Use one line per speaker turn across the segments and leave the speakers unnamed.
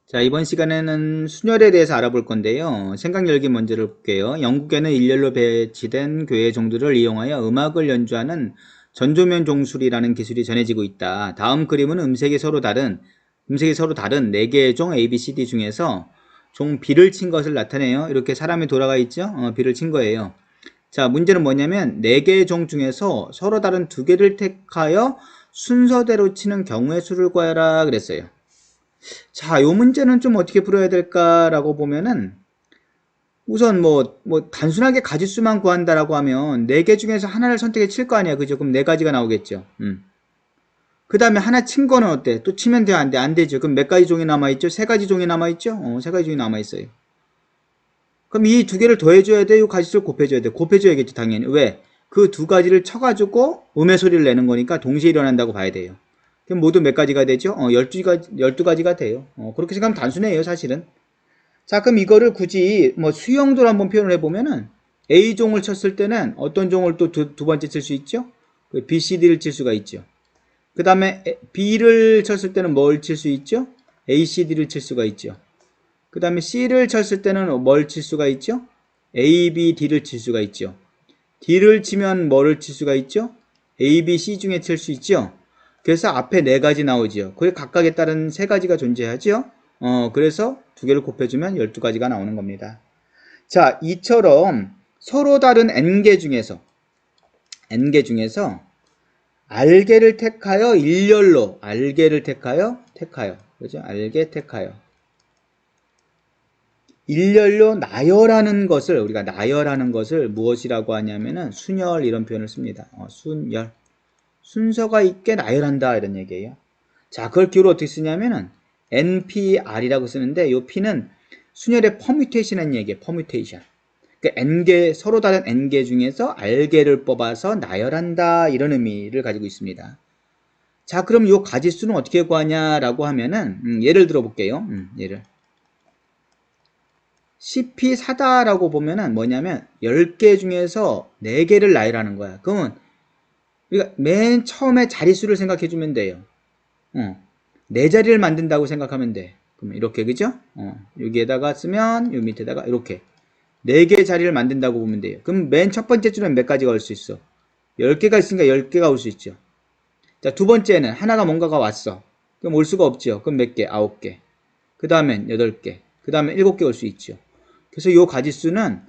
자, 이번 시간에는 순열에 대해서 알아볼 건데요. 생각 열기 먼저를 볼게요. 영국에는 일렬로 배치된 교회 종들을 이용하여 음악을 연주하는 전조면 종술이라는 기술이 전해지고 있다. 다음 그림은 음색이 서로 다른 4개의 종 A, B, C, D 중에서 종 B를 친 것을 나타내요. 이렇게 사람이 돌아가 있죠? B를 친 거예요. 자, 문제는 뭐냐면 4개의 종 중에서 서로 다른 2개를 택하여 순서대로 치는 경우의 수를 구하라 그랬어요. 자, 요 문제는 좀 어떻게 풀어야 될까라고 보면은 우선 단순하게 가지수만 구한다라고 하면 4개 중에서 하나를 선택해 칠 거 아니야. 그죠? 그럼 4가지가 나오겠죠. 그 다음에 하나 친 거는 어때? 또 치면 돼? 안 돼? 안 되죠. 그럼 몇 가지 종이 남아있죠? 3가지 종이 남아있죠? 3가지 종이 남아있어요. 그럼 이 2개를 더해줘야 돼? 요 가지수를 곱해줘야 돼? 곱해줘야겠죠, 당연히. 왜? 그 2가지를 쳐가지고 음의 소리를 내는 거니까 동시에 일어난다고 봐야 돼요. 그럼 모두 몇 가지가 되죠? 12가지가 돼요. 그렇게 생각하면 단순해요, 사실은. 자, 그럼 이거를 굳이 수형도로 한번 표현을 해보면은 A종을 쳤을 때는 어떤 종을 또 두 번째 칠 수 있죠? B, C, D를 칠 수가 있죠. 그 다음에 B를 쳤을 때는 뭘 칠 수 있죠? A, C, D를 칠 수가 있죠. 그 다음에 C를 쳤을 때는 뭘 칠 수가 있죠? A, B, D를 칠 수가 있죠. D를 치면 뭐를 칠 수가 있죠? A, B, C 중에 칠 수 있죠. 그래서 앞에 4가지 나오죠. 그게 각각에 따른 3가지가 존재하죠. 그래서 2개를 곱해주면 12가지가 나오는 겁니다. 자, 이처럼 서로 다른 n개 중에서 알개를 택하여 일렬로 알개를 택하여 그죠? 알개 택하여 일렬로 나열하는 것을 우리가 나열하는 것을 무엇이라고 하냐면은 순열 이런 표현을 씁니다. 순열 순서가 있게 나열한다 이런 얘기예요. 자, 그걸 기호로 어떻게 쓰냐면은 NPR이라고 쓰는데 이 P는 순열의 퍼뮤테이션이라는 얘기예요. 퍼뮤테이션. 그러니까 n개 서로 다른 n개 중에서 알개를 뽑아서 나열한다 이런 의미를 가지고 있습니다. 자, 그럼 이 가지수는 어떻게 구하냐라고 하면은 예를 들어 볼게요. 예를 CP4다라고 보면은 뭐냐면 10개 중에서 4개를 나열하는 거야. 그러면 우리가 맨 처음에 자릿수를 생각해 주면 돼요. 4자리를 만든다고 생각하면 돼. 그러면 이렇게, 그죠? 여기에다가 쓰면 요 밑에다가 이렇게 4개의 자리를 만든다고 보면 돼요. 그럼 맨 첫 번째 줄은 몇 가지가 올 수 있어? 10개가 있으니까 10개가 올 수 있죠. 자, 두 번째는 하나가 뭔가가 왔어. 그럼 올 수가 없죠. 그럼 몇 개? 9개. 그 다음엔 8개. 그 다음에 7개 올 수 있죠. 그래서 요 가지수는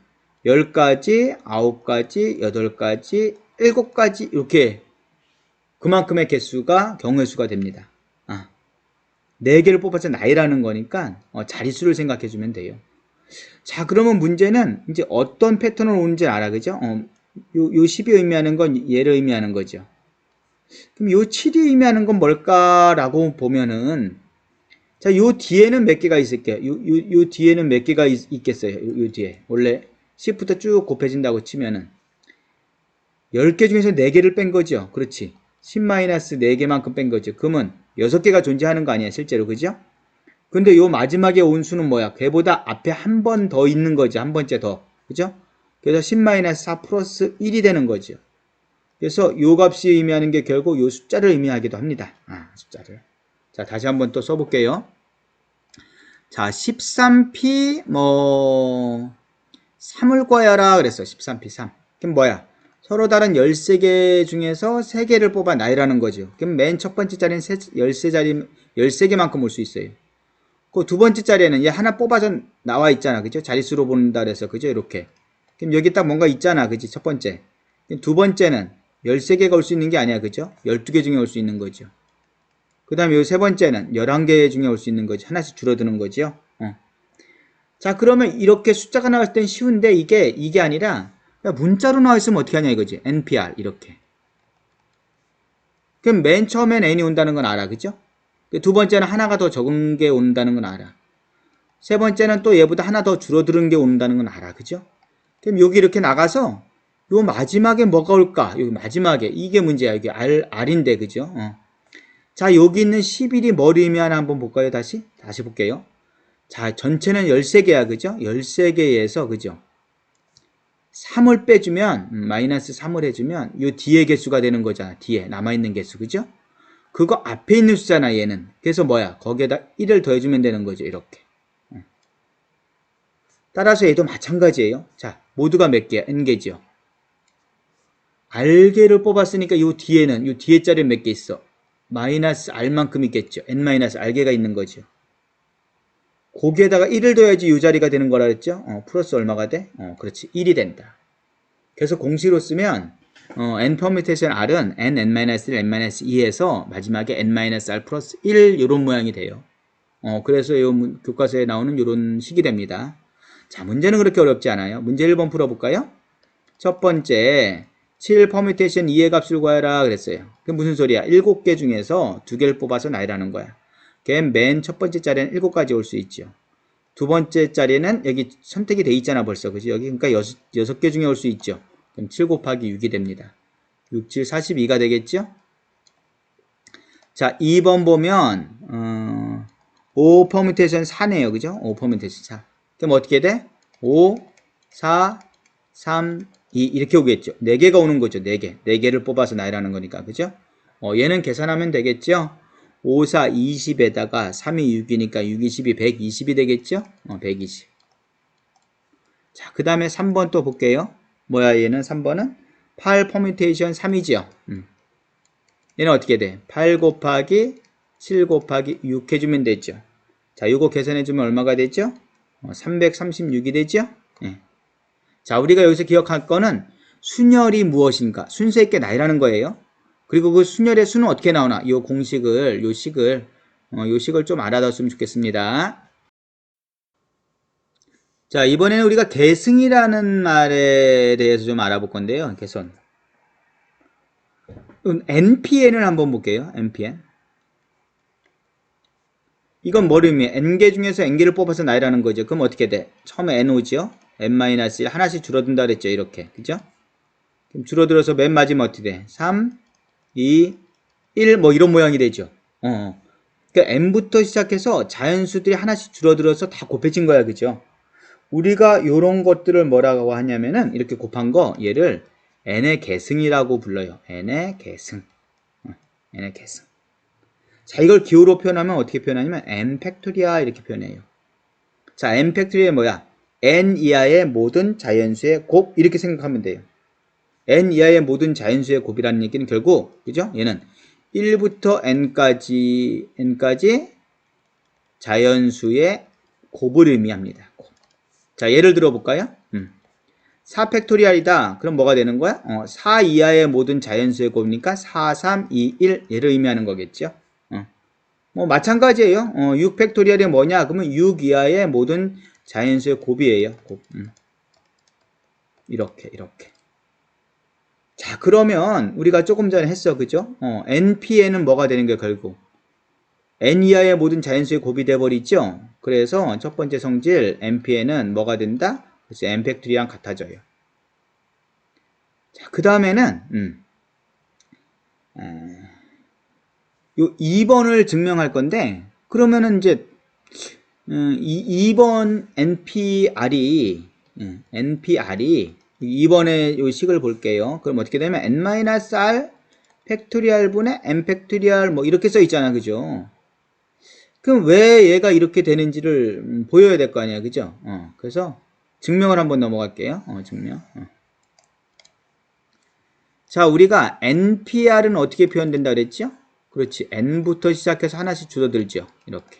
10가지, 9가지, 8가지, 7가지 이렇게 그만큼의 개수가 경우의 수가 됩니다. 4개를 뽑아서 나열하는 거니까 자릿수를 생각해 주면 돼요. 자, 그러면 문제는 이제 어떤 패턴을 오는지 알아, 그죠? 요 10이 의미하는 건 얘를 의미하는 거죠. 그럼 요 7이 의미하는 건 뭘까라고 보면은 자, 요 뒤에는 몇 개가 있을게요. 요 뒤에는 몇 개가 있겠어요. 요 뒤에. 원래 10부터 쭉 곱해진다고 치면은 10개 중에서 4개를 뺀 거죠. 그렇지. 10-4개만큼 뺀 거죠. 그러면 6개가 존재하는 거 아니야, 실제로. 그죠? 근데 요 마지막에 온 수는 뭐야? 걔보다 앞에 한 번 더 있는 거죠. 한 번째 더. 그죠? 그래서 10-4 플러스 1이 되는 거죠. 그래서 요 값이 의미하는 게 결국 요 숫자를 의미하기도 합니다. 숫자를. 자, 다시 한번 또 써볼게요. 자, 13P 3을 구하여라 그랬어. 13P 3. 그럼 뭐야? 서로 다른 13개 중에서 3개를 뽑아 나열하는 거죠. 그럼 맨 첫 번째 자리는 13개만큼 올 수 있어요. 그 두 번째 자리에는 얘 하나 뽑아서 나와 있잖아. 그죠? 자릿수로 본다 그래서. 그죠? 이렇게. 그럼 여기 딱 뭔가 있잖아. 그지? 첫 번째. 두 번째는 13개가 올 수 있는 게 아니야. 그죠? 12개 중에 올 수 있는 거죠. 그 다음에 요 세 번째는 11개 중에 올 수 있는 거지. 하나씩 줄어드는 거죠. 자, 그러면 이렇게 숫자가 나왔을 땐 쉬운데 이게 아니라 문자로 나와 있으면 어떻게 하냐 이거지. NPR 이렇게. 그럼 맨 처음엔 n이 온다는 건 알아. 그죠? 두 번째는 하나가 더 적은 게 온다는 건 알아. 세 번째는 또 얘보다 하나 더 줄어드는 게 온다는 건 알아. 그죠? 그럼 여기 이렇게 나가서 요 마지막에 뭐가 올까? 여기 마지막에 이게 문제야. 이게 R인데 그죠? 자, 여기 있는 11이 뭘 의미하나 한번 볼까요? 다시 볼게요. 자, 전체는 13개야. 그죠? 13개에서 그죠? 3을 빼주면 마이너스 3을 해주면 요 뒤에 개수가 되는 거잖아. 뒤에 남아있는 개수. 그죠? 그거 앞에 있는 숫자나 얘는. 그래서 뭐야? 거기에다 1을 더해주면 되는 거죠. 이렇게. 따라서 얘도 마찬가지예요. 자, 모두가 몇 개야? n개죠. r개를 뽑았으니까 요 뒤에는, 요 뒤에 자리에 몇 개 있어? 마이너스 r만큼 있겠죠. n-r개가 있는 거죠. 거기에다가 1을 더해야지 이 자리가 되는 거라 그랬죠? 플러스 얼마가 돼? 그렇지. 1이 된다. 그래서 공식으로 쓰면 n 퍼뮤테이션 r은 n-1, n-2에서 마지막에 n-r 플러스 1 이런 모양이 돼요. 그래서 이 교과서에 나오는 이런 식이 됩니다. 자, 문제는 그렇게 어렵지 않아요. 문제 1번 풀어볼까요? 첫 번째 7 퍼뮤테이션 2의 값을 구하라 그랬어요. 그게 무슨 소리야? 7개 중에서 2개를 뽑아서 나열하는 거야. 걔는 맨 첫 번째 자리는 7가지 올 수 있죠. 두 번째 자리는 여기 선택이 돼 있잖아 벌써. 그지? 여기 그러니까 6개 중에 올 수 있죠. 그럼 7 곱하기 6이 됩니다. 6, 7, 42가 되겠죠? 자, 2번 보면 5 퍼뮤테이션 4네요. 그죠? 5 퍼뮤테이션 4. 그럼 어떻게 돼? 5, 4, 3, 2 이렇게 오겠죠. 4개가 오는 거죠. 4개. 4개를 뽑아서 나열하는 거니까. 그죠? 얘는 계산하면 되겠죠? 5, 4, 20에다가 3이 6이니까 6, 20이 120이 되겠죠? 120. 자, 그 다음에 3번 또 볼게요. 뭐야, 얘는 3번은? 8 퍼뮤테이션 3이죠. 얘는 어떻게 돼? 8 곱하기 7 곱하기 6 해주면 되죠. 자, 이거 계산해주면 얼마가 되죠? 336이 되죠? 예. 자, 우리가 여기서 기억할 거는 순열이 무엇인가? 순서 있게 나열하는 거예요. 그리고 그 순열의 수는 어떻게 나오나? 요 공식을, 요 식을 좀 알아뒀으면 좋겠습니다. 자, 이번에는 우리가 계승이라는 말에 대해서 좀 알아볼 건데요. 개선. npn을 한번 볼게요. npn. 이건 뭘 의미해? n개 중에서 n개를 뽑아서 나열하는 거죠. 그럼 어떻게 돼? 처음에 n 오죠? n-1 하나씩 줄어든다 그랬죠. 이렇게. 그죠? 그럼 줄어들어서 맨 마지막 어떻게 돼? 3, 2, 1 뭐 이런 모양이 되죠. 그러니까 n부터 시작해서 자연수들이 하나씩 줄어들어서 다 곱해진 거야. 그죠? 우리가 요런 것들을 뭐라고 하냐면은 이렇게 곱한 거 얘를 n의 계승이라고 불러요. n의 계승. n의 계승. 자, 이걸 기호로 표현하면 어떻게 표현하냐면 n 팩토리아 이렇게 표현해요. 자, n 팩토리아 뭐야? n 이하의 모든 자연수의 곱 이렇게 생각하면 돼요. n 이하의 모든 자연수의 곱이라는 얘기는 결국 그죠? 얘는 1부터 n까지 자연수의 곱을 의미합니다. 곱. 자, 예를 들어 볼까요? 4 팩토리알이다. 그럼 뭐가 되는 거야? 4 이하의 모든 자연수의 곱이니까 4, 3, 2, 1 얘를 의미하는 거겠죠. 뭐 마찬가지예요. 6 팩토리알이 뭐냐? 그러면 6 이하의 모든 자연수의 곱이에요. 곱. 이렇게. 자, 그러면 우리가 조금 전에 했어. 그죠? npn은 뭐가 되는 거예요, 결국? n 이하의 모든 자연수의 곱이 돼버리죠? 그래서 첫 번째 성질 npn은 뭐가 된다? 그래서 n 팩토리랑 같아져요. 자, 그 다음에는 요 2번을 증명할 건데 그러면은 이제 2번 npr이 2번의 요 식을 볼게요. 그럼 어떻게 되면 n-r 팩토리얼 분의 n 팩토리얼 뭐 이렇게 써 있잖아. 그죠? 그럼 왜 얘가 이렇게 되는지를 보여야 될 거 아니야. 그죠? 그래서 증명을 한번 넘어갈게요. 증명. 자, 우리가 npr은 어떻게 표현된다 그랬죠? 그렇지. n부터 시작해서 하나씩 줄어들죠. 이렇게.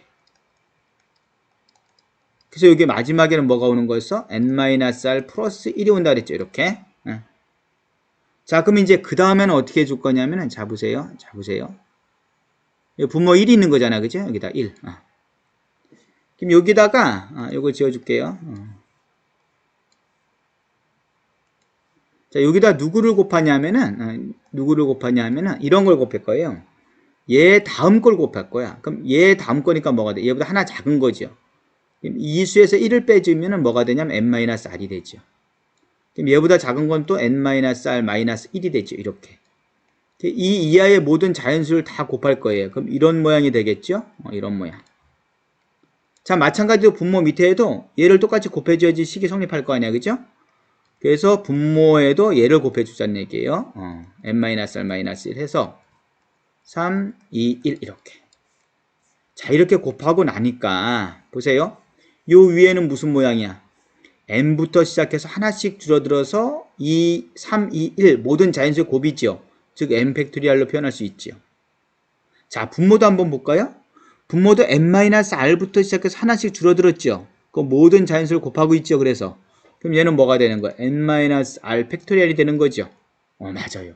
그래서 여기 마지막에는 뭐가 오는 거였어? n-r 플러스 1이 온다 그랬죠. 이렇게. 자, 그럼 이제 그 다음에는 어떻게 해줄 거냐면은, 자, 보세요. 여기 분모 1이 있는 거잖아. 그죠? 여기다 1. 그럼 여기다가, 요거 지워줄게요. 자, 여기다 누구를 곱하냐면은, 이런 걸 곱할 거예요. 얘 다음 걸 곱할 거야. 그럼 얘 다음 거니까 뭐가 돼? 얘보다 하나 작은 거죠. 이 수에서 1을 빼주면 뭐가 되냐면 n-r이 되죠. 그럼 얘보다 작은 건 또 n-r-1이 되죠. 이렇게. 이 이하의 모든 자연수를 다 곱할 거예요. 그럼 이런 모양이 되겠죠? 이런 모양. 자, 마찬가지로 분모 밑에도 얘를 똑같이 곱해줘야지 식이 성립할 거 아니야. 그죠? 그래서 분모에도 얘를 곱해주자는 얘기예요. n-r-1 해서 3, 2, 1 이렇게. 자, 이렇게 곱하고 나니까 보세요. 요 위에는 무슨 모양이야? n부터 시작해서 하나씩 줄어들어서 2, 3, 2, 1 모든 자연수의 곱이죠. 즉 n 팩토리얼로 표현할 수 있죠. 자, 분모도 한번 볼까요? 분모도 n-r부터 시작해서 하나씩 줄어들었죠. 그 모든 자연수를 곱하고 있죠. 그래서 그럼 얘는 뭐가 되는 거야? n-r 팩토리얼이 되는 거죠. 맞아요.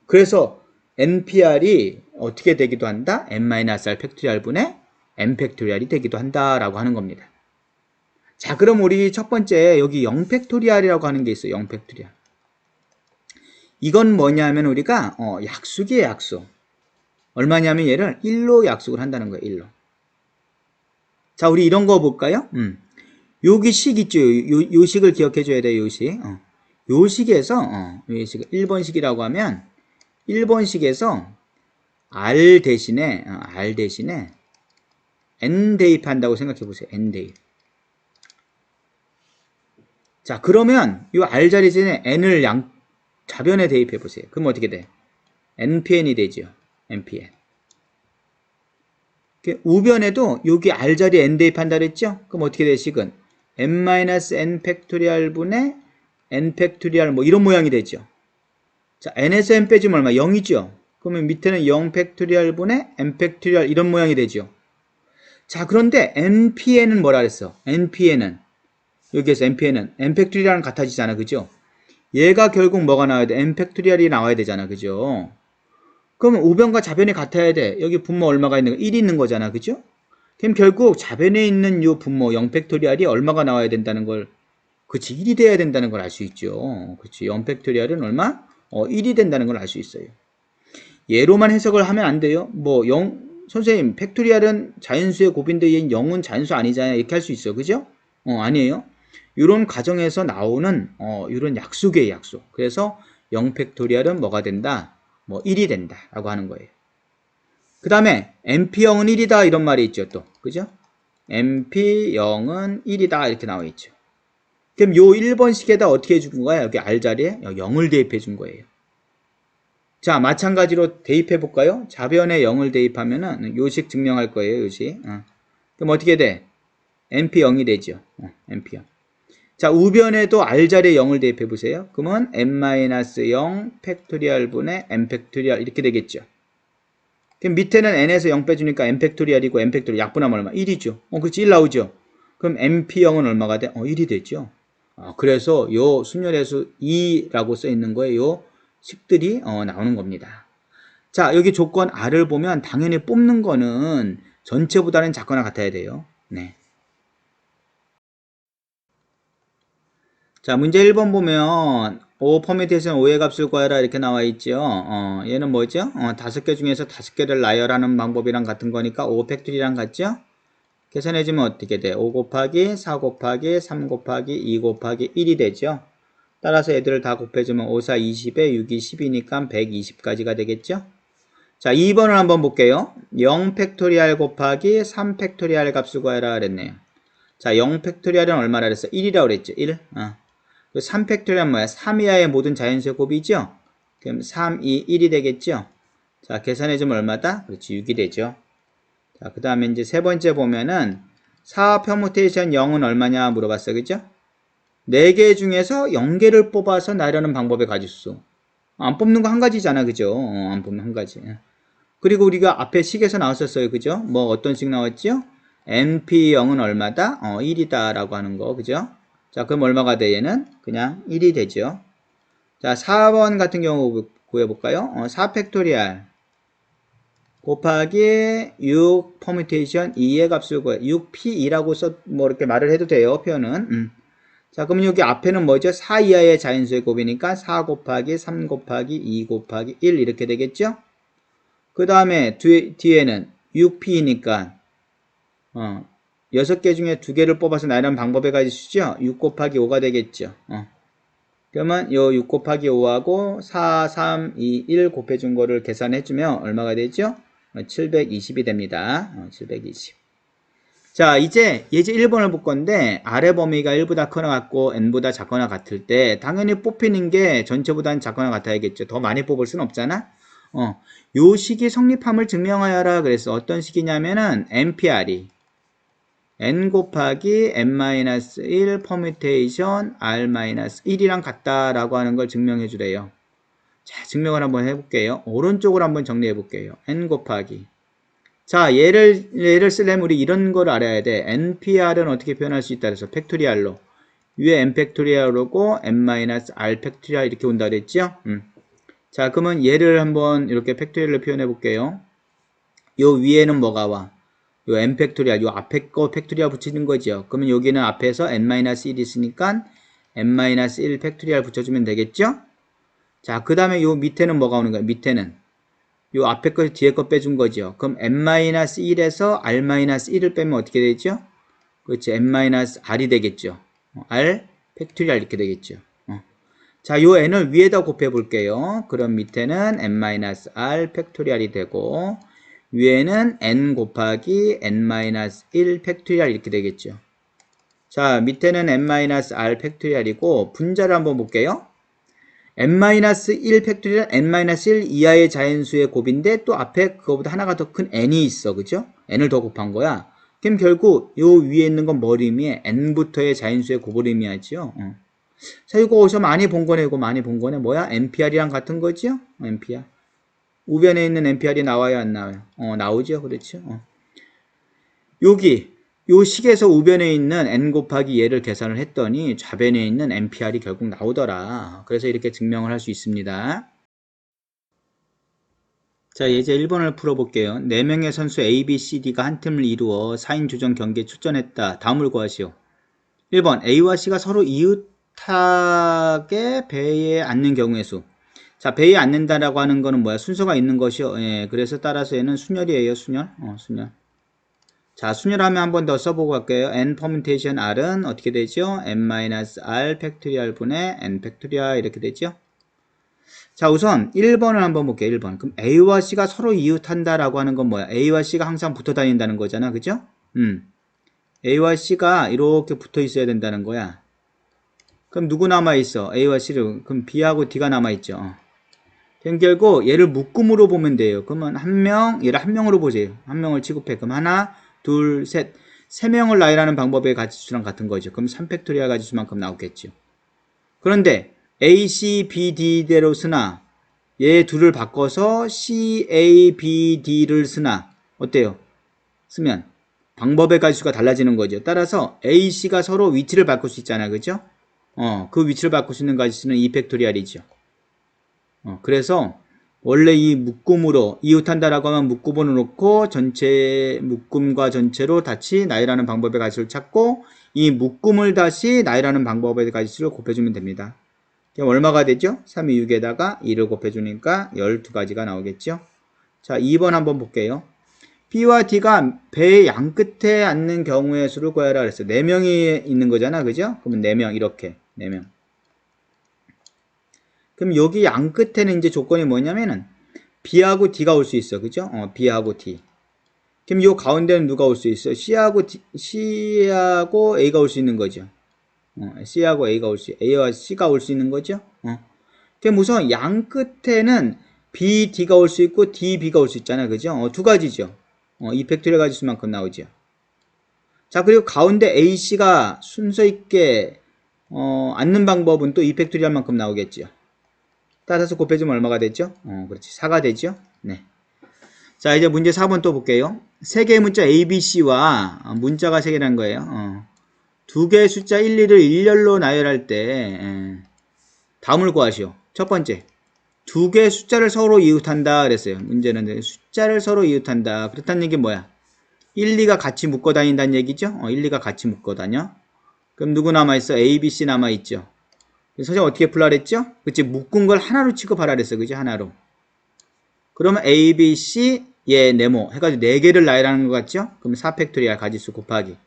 그래서 npr이 어떻게 되기도 한다? n-r 팩토리얼분의 n 팩토리얼이 되기도 한다라고 하는 겁니다. 자, 그럼 우리 첫 번째 여기 0 팩토리얼이라고 하는 게 있어요. 0 팩토리얼. 이건 뭐냐면 우리가 약수기의 약수. 얼마냐면 얘를 1로 약속을 한다는 거예요. 1로. 자, 우리 이런 거 볼까요? 여기 식 있죠. 요 식을 기억해 줘야 돼요. 요 식. 요 식에서 요 식 1번식이라고 하면 1번식에서 r 대신에 n 대입한다고 생각해 보세요. n 대입. 자, 그러면 이 r 자리 전에 n을 좌변에 대입해 보세요. 그럼 어떻게 돼? npn이 되죠. npn. 우변에도 여기 r 자리에 n 대입한다 그랬죠? 그럼 어떻게 돼? 식은 n-n 팩토리얼 분의 n 팩토리얼 뭐 이런 모양이 되죠. 자, n에서 n 빼주면 얼마? 0이죠. 그러면 밑에는 0 팩토리얼 분의 n 팩토리얼 이런 모양이 되죠. 자, 그런데 npn은 뭐라 그랬어? npn은 여기에서 npn은 n 팩토리얼이랑 같아지잖아. 그죠? 얘가 결국 뭐가 나와야 돼? n 팩토리얼이 나와야 되잖아. 그죠? 그러면 우변과 좌변이 같아야 돼. 여기 분모 얼마가 있는 거? 1이 있는 거잖아. 그죠? 그럼 결국 좌변에 있는 이 분모 0 팩토리얼이 얼마가 나와야 된다는 걸, 그치, 1이 돼야 된다는 걸 알 수 있죠. 그치, 0 팩토리얼은 얼마? 1이 된다는 걸 알 수 있어요. 얘로만 해석을 하면 안 돼요. 뭐 0, 선생님 팩토리얼은 자연수의 곱인데 얘는 0은 자연수 아니잖아요. 이렇게 할 수 있어. 그죠? 아니에요. 이런 과정에서 나오는 이런 약수계의 약수. 그래서 0 팩토리얼은 뭐가 된다? 뭐 1이 된다 라고 하는 거예요. 그 다음에 np0은 1이다 이런 말이 있죠. 또 그죠? np0은 1이다 이렇게 나와 있죠. 그럼 요 1번식에다 어떻게 해준 거야? 여기 r 자리에 0을 대입해 준 거예요. 자, 마찬가지로 대입해 볼까요? 좌변에 0을 대입하면은 요식 증명할 거예요. 요식. 그럼 어떻게 돼? np0이 되죠. np0. 자, 우변에도 r 자리에 0을 대입해 보세요. 그러면 n-0 팩토리얼 분의 n 팩토리얼 이렇게 되겠죠. 그럼 밑에는 n에서 0 빼주니까 n 팩토리얼이고 n 팩토리얼 약분하면 얼마? 1이죠. 그렇지, 1 나오죠. 그럼 np0은 얼마가 돼? 1이 되죠. 그래서 요 순열해수 2라고 써 있는 거에 요 식들이 나오는 겁니다. 자, 여기 조건 r을 보면 당연히 뽑는 거는 전체보다는 작거나 같아야 돼요. 네. 자, 문제 1번 보면 O 퍼뮤테이션 5의 값을 구하라 이렇게 나와 있죠. 얘는 뭐죠? 5개 중에서 5개를 나열하는 방법이랑 같은 거니까 5 팩토리랑 같죠? 계산해주면 어떻게 돼? 5 곱하기 4 곱하기 3 곱하기 2 곱하기 1이 되죠. 따라서 애들을 다 곱해주면 5, 4, 20에 6이 10이니까 120까지가 되겠죠. 자, 2번을 한번 볼게요. 0 팩토리얼 곱하기 3 팩토리얼 값을 구하라 그랬네요. 자, 0 팩토리얼은 얼마나 그랬어? 1이라고 그랬죠. 1. 3 팩토리얼은 뭐야? 3 이하의 모든 자연수의 곱이죠? 그럼 3, 2, 1이 되겠죠? 자, 계산해주면 얼마다? 그렇지, 6이 되죠. 자, 그 다음에 이제 세 번째 보면은 4 퍼뮤테이션 0은 얼마냐 물어봤어. 그죠? 4개 중에서 0개를 뽑아서 나열하는 방법의 가지수. 안 뽑는 거 한 가지잖아. 그죠? 안 뽑는 한 가지. 그리고 우리가 앞에 식에서 나왔었어요. 그죠? 뭐 어떤 식 나왔죠? np0은 얼마다? 1이다 라고 하는 거. 그죠? 자, 그럼 얼마가 돼? 얘는 그냥 1이 되죠. 자, 4번 같은 경우 구해볼까요? 4 팩토리얼 곱하기 6 퍼뮤테이션 2의 값을 구해. 6p2라고 뭐 이렇게 말을 해도 돼요. 표현은. 자, 그러면 여기 앞에는 뭐죠? 4 이하의 자연수의 곱이니까 4 곱하기 3 곱하기 2 곱하기 1 이렇게 되겠죠? 그 다음에 뒤에는 6p니까 6개 중에 2개를 뽑아서 나열하는 방법의 가지수죠? 6 곱하기 5가 되겠죠. 그러면 요 6 곱하기 5하고 4, 3, 2, 1 곱해준 거를 계산해주면 얼마가 되죠? 720이 됩니다. 720. 자, 이제 예제 1번을 볼 건데 아래 범위가 1보다 크거나 같고 n보다 작거나 같을 때 당연히 뽑히는 게 전체보다는 작거나 같아야겠죠. 더 많이 뽑을 수는 없잖아. 요 식이 성립함을 증명하여라 그랬어. 어떤 식이냐면은 NPR이 n 곱하기 n-1 퍼뮤테이션 r-1이랑 같다라고 하는 걸 증명해 주래요. 자, 증명을 한번 해볼게요. 오른쪽으로 한번 정리해 볼게요. n 곱하기. 자, 얘를 쓰려면 우리 이런 걸 알아야 돼. npr은 어떻게 표현할 수 있다 그래서 팩토리얼로. 위에 n 팩토리얼로고 n-r 팩토리얼 이렇게 온다 그랬죠? 자, 그러면 얘를 한번 이렇게 팩토리얼로 표현해 볼게요. 요 위에는 뭐가 와? 요 n 팩토리얼, 요 앞에 거 팩토리얼 붙이는 거죠. 그러면 여기는 앞에서 n-1 있으니까 n-1 팩토리얼 붙여주면 되겠죠? 자, 그 다음에 요 밑에는 뭐가 오는 거야? 밑에는 요 앞에 거 뒤에 거 빼준 거죠. 그럼 n-1에서 r-1을 빼면 어떻게 되죠? 그렇지, n-r이 되겠죠. r 팩토리얼 이렇게 되겠죠. 자, 요 n을 위에다 곱해 볼게요. 그럼 밑에는 n-r 팩토리얼이 되고 위에는 n 곱하기 n-1 팩토리얼 이렇게 되겠죠. 자, 밑에는 n-r 팩토리얼이고 분자를 한번 볼게요. n-1 팩토리얼 n-1 이하의 자연수의 곱인데 또 앞에 그거보다 하나가 더 큰 n이 있어. 그죠? n을 더 곱한 거야. 그럼 결국 요 위에 있는 건 뭘 의미해? n부터의 자연수의 곱을 의미하죠. 자, 이거 어디서 많이 본 거네. 이거 많이 본 거네. 뭐야? NPR이랑 같은 거죠? NPR. 우변에 있는 NPR이 나와요, 안 나와요? 나오죠. 그렇죠. 여기 요 식에서 우변에 있는 n 곱하기 얘를 계산을 했더니 좌변에 있는 NPR이 결국 나오더라. 그래서 이렇게 증명을 할 수 있습니다. 자, 이제 1번을 풀어볼게요. 4명의 선수 A, B, C, D가 한 팀을 이루어 4인 조정 경기에 출전했다. 다음을 구하시오. 1번 A와 C가 서로 이웃하게 배에 앉는 경우의 수. 자, 배에 앉는다라고 하는 거는 뭐야? 순서가 있는 것이요. 예, 그래서 따라서 얘는 순열이에요. 순열. 순열. 자, 순열하면 한 번 더 써보고 갈게요. n 퍼뮤테이션 r은 어떻게 되죠? n-r 팩토리얼 분의 n 팩토리얼 이렇게 되죠? 자, 우선 1번을 한번 볼게요. 1번. 그럼 A와 C가 서로 이웃한다라고 하는 건 뭐야? A와 C가 항상 붙어 다닌다는 거잖아. 그죠? A와 C가 이렇게 붙어 있어야 된다는 거야. 그럼 누구 남아있어? A와 C를. 그럼 B하고 D가 남아있죠. 그럼 결국 얘를 묶음으로 보면 돼요. 그러면 얘를 한 명으로 보세요. 한 명을 취급해. 그럼 하나, 둘, 셋. 세 명을 나열하는 방법의 가지수랑 같은 거죠. 그럼 3팩토리얼 가지수만큼 나오겠죠. 그런데 A, C, B, D대로 쓰나 얘 둘을 바꿔서 C, A, B, D를 쓰나 어때요? 쓰면 방법의 가지수가 달라지는 거죠. 따라서 A, C가 서로 위치를 바꿀 수 있잖아요. 그죠? 그 위치를 바꿀 수 있는 가지수는 2팩토리얼이죠. 그래서 원래 이 묶음으로 이웃한다라고 하면 묶음으로 놓고 전체 묶음과 전체로 다시 나열하는 방법의 가지수를 찾고 이 묶음을 다시 나열하는 방법의 가지수를 곱해주면 됩니다. 그럼 얼마가 되죠? 3이 6에다가 2를 곱해주니까 12가지가 나오겠죠? 자, 2번 한번 볼게요. B와 D가 배의 양 끝에 앉는 경우의 수를 구하라 그랬어요. 4명이 있는 거잖아. 그죠? 그러면 4명 이렇게 4명. 그럼 여기 양 끝에는 이제 조건이 뭐냐면은 B하고 D가 올 수 있어. 그죠? B하고 D. 그럼 요 가운데는 누가 올 수 있어? C하고 A가 올 수 있는 거죠. C하고 A와 C가 올 수 있는 거죠. 그럼 우선 양 끝에는 B, D가 올 수 있고 D, B가 올 수 있잖아요. 그죠? 두 가지죠. 2팩토리얼 가지수만큼 나오죠. 자, 그리고 가운데 A, C가 순서 있게 앉는 방법은 또 2팩토리얼만큼 나오겠죠. 따라서 곱해주면 얼마가 되죠? 그렇지. 4가 되죠? 네. 자, 이제 문제 4번 또 볼게요. 3개의 문자 A, B, C와 문자가 3개라는 거예요. 2개의 숫자 1, 2를 일렬로 나열할 때 다음을 구하시오. 첫 번째, 2개의 숫자를 서로 이웃한다 그랬어요. 문제는 숫자를 서로 이웃한다. 그렇다는 얘기 뭐야? 1, 2가 같이 묶어 다닌다는 얘기죠? 1, 2가 같이 묶어 다녀. 그럼 누구 남아있어? A, B, C 남아있죠. 선생님 어떻게 풀라 그랬죠? 그치, 묶은 걸 하나로 취급하라 그랬어. 그치, 하나로. 그러면 A, B, C, 얘, 네모 해가지고 4개를 나열하는 것 같죠? 그럼 4팩토리얼 가지수 곱하기.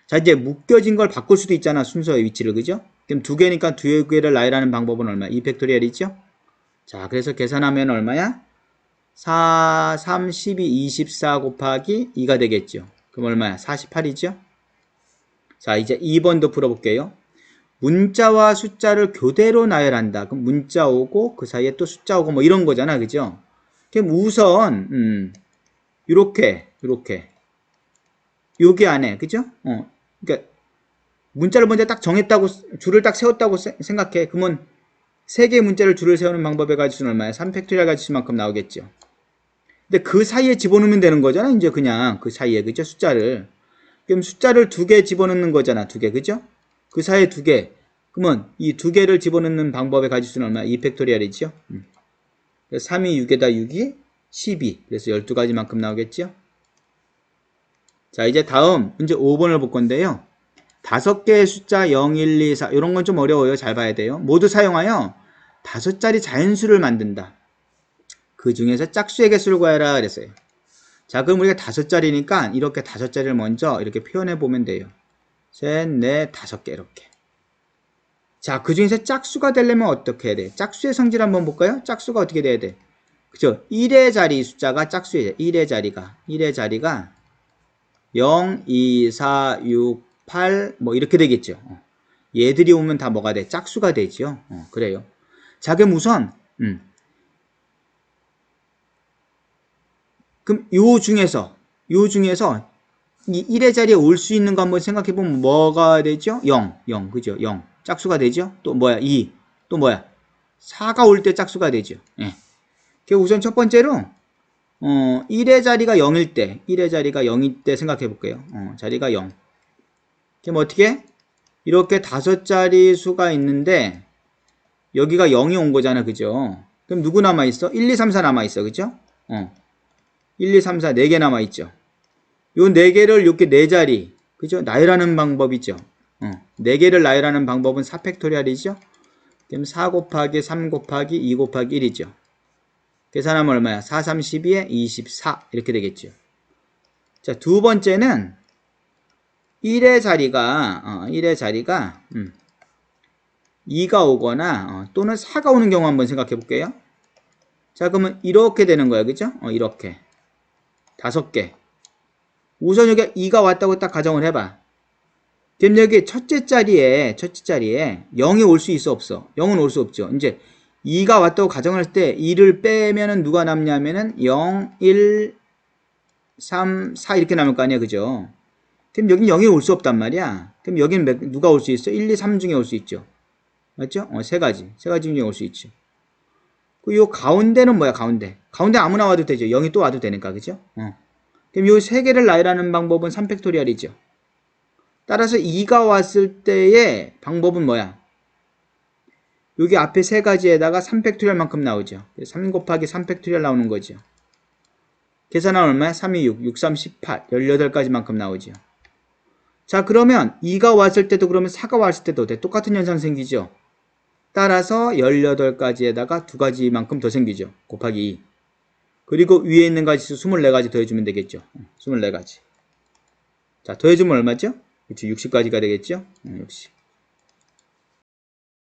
자, 이제 묶여진 걸 바꿀 수도 있잖아. 순서의 위치를. 그죠? 그럼 2개니까 2개를 나열하는 방법은 얼마야? 2팩토리얼이죠? 자, 그래서 계산하면 얼마야? 4, 3, 12, 24 곱하기 2가 되겠죠. 그럼 얼마야? 48이죠? 자, 이제 2번도 풀어볼게요. 문자와 숫자를 교대로 나열한다. 그럼 문자 오고 그 사이에 또 숫자 오고 뭐 이런 거잖아. 그죠? 그럼 우선 요렇게 여기 안에 그죠? 그러니까 문자를 먼저 딱 정했다고 줄을 딱 세웠다고 생각해. 그러면 3개의 문자를 줄을 세우는 방법의 가지수는 얼마야? 3팩토리얼 가지수만큼 나오겠죠. 근데 그 사이에 집어넣으면 되는 거잖아. 이제 그냥 그 사이에 그죠? 숫자를. 그럼 숫자를 2개 집어넣는 거잖아. 2개 그죠? 그 사이에 2개. 그러면 이 2개를 집어넣는 방법의 가지수는 얼마야? 2팩토리얼이죠. 3이 6에다 6이 12. 그래서 12가지만큼 나오겠죠. 자, 이제 다음 문제 5번을 볼 건데요. 5개의 숫자 0, 1, 2, 4 이런 건 좀 어려워요. 잘 봐야 돼요. 모두 사용하여 5자리 자연수를 만든다. 그 중에서 짝수의 개수를 구하라 그랬어요. 자, 그럼 우리가 5자리니까 이렇게 5자리를 먼저 이렇게 표현해 보면 돼요. 셋, 넷, 5개 이렇게. 자, 그 중에서 짝수가 되려면 어떻게 해야 돼? 짝수의 성질 한번 볼까요? 짝수가 어떻게 돼야 돼? 그죠? 1의 자리 숫자가 짝수예요. 1의 자리가 0, 2, 4, 6, 8 뭐 이렇게 되겠죠. 얘들이 오면 다 뭐가 돼? 짝수가 되죠. 그래요. 자, 그럼 우선 그럼 요 중에서 이 1의 자리에 올 수 있는 거 한번 생각해 보면 뭐가 되죠? 0 그죠? 0 짝수가 되죠. 또 뭐야? 2 또 뭐야? 4가 올 때 짝수가 되죠. 예. 우선 첫 번째로 1의 자리가 0일 때 생각해 볼게요. 자리가 0. 그럼 어떻게? 이렇게 5자리 수가 있는데 여기가 0이 온 거잖아. 그죠? 그럼 누구 남아 있어? 1, 2, 3, 4 남아 있어. 그죠? 1, 2, 3, 4 4개 남아 있죠. 요 4개를 이렇게 4자리 그죠? 나열하는 방법이죠. 4개를 나열하는 방법은 4팩토리얼이죠. 그럼 4 곱하기 3 곱하기 2 곱하기 1이죠. 계산하면 얼마야? 4, 3, 12에 24 이렇게 되겠죠. 자, 두 번째는 1의 자리가 2가 오거나 또는 4가 오는 경우 한번 생각해 볼게요. 자, 그러면 이렇게 되는 거야. 그죠? 이렇게 5개. 우선 여기 2가 왔다고 딱 가정을 해봐. 그럼 여기 첫째 자리에 0이 올 수 있어 없어? 0은 올 수 없죠. 이제 2가 왔다고 가정할 때 2를 빼면은 누가 남냐면은 0, 1, 3, 4 이렇게 남을 거 아니야. 그죠? 그럼 여긴 0이 올 수 없단 말이야. 그럼 여기는 누가 올 수 있어? 1, 2, 3 중에 올 수 있죠. 맞죠? 3가지 중에 올 수 있죠. 요 가운데는 뭐야? 가운데 아무나 와도 되죠. 0이 또 와도 되니까. 그죠? 그럼 요 3개를 나열하는 방법은 3팩토리얼이죠. 따라서 2가 왔을 때의 방법은 뭐야? 여기 앞에 3가지에다가 3팩토리얼만큼 나오죠. 3 곱하기 3팩토리얼 나오는 거죠. 계산하면 얼마야? 3, 2, 6, 6, 3, 18 18가지만큼 나오죠. 자, 그러면 2가 왔을 때도 그러면 4가 왔을 때도 똑같은 현상 생기죠. 따라서 18가지에다가 2가지만큼 더 생기죠. 곱하기 2. 그리고 위에 있는 가지수 24가지 더해주면 되겠죠. 24가지. 자, 더해주면 얼마죠? 그렇죠. 60가지가 되겠죠. 60.